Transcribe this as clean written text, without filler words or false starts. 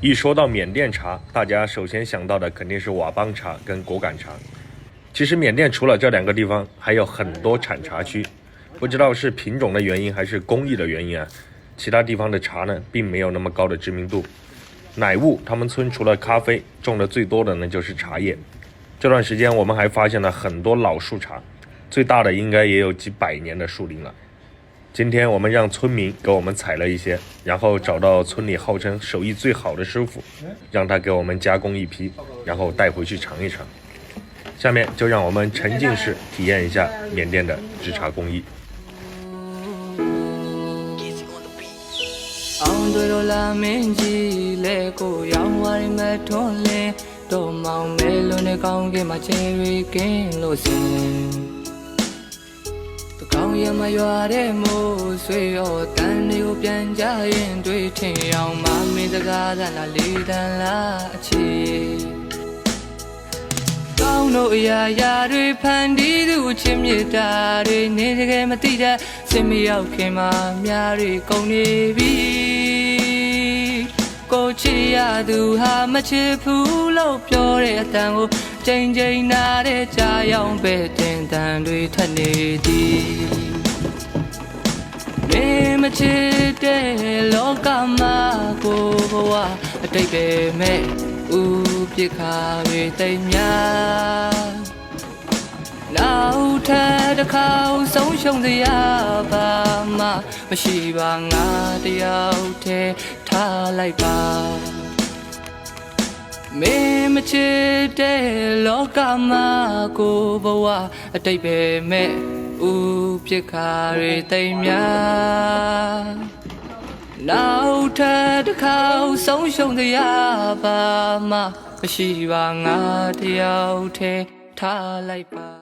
一说到缅甸茶，大家首先想到的肯定是佤邦茶跟果敢茶。其实缅甸除了这两个地方，还有很多产茶区，不知道是品种的原因还是工艺的原因啊，其他地方的茶呢并没有那么高的知名度。乃雾他们村除了咖啡，种的最多的呢就是茶叶。这段时间我们还发现了很多老树茶，最大的应该也有几百年的树龄了。今天我们让村民给我们采了一些，然后找到村里号称手艺最好的师傅，让他给我们加工一批，然后带回去尝一尝。下面就让我们沉浸式体验一下缅甸的制茶工艺。ကောင်းရမရွာတဲ့မိုးဆွေရောတန်တွေကိုပြန်ကြရင်တွေ့ထင်အောင်မမင်းစကားသံလားလေးတန်လားအချီကောင်းတို့အရာရာတွေဖန်တီးသူချစ်မြတ်တာတွေနေတကယ်မသိတဲ့စင်မရောက်ခင်မှာများတွေကုန်နေပြီကိုချစ်ရသူဟာမချစ်ဘူးလို့ပြောတဲ့အတန်ကိုချိန်ချိန်နာတဲ့ကြာရောက်ပဲတင်တန်တွေထက်နေသည်မေမချစ်တဲ့လောကမှာကိုဘဝအတိတ်ပဲမဲ့ဥပြစ်ခါတွေတိမ်များနောက်ထပ်တစ်ခါဆုံးရှုံးစရာပါမရှိပါငါတယောက်တည်းထားလိုက်ပါမေမချစ်တဲ့လောကမှာကိုဘဝအတိတ်ပဲမဲ့ဥပြစ်ခါတွေတိမ်များနောက်ထပ်တစ်ခါဆုံးရှုံးတရားပါမရှိပါငါတယောက်တည်းထားလိုက်ပါ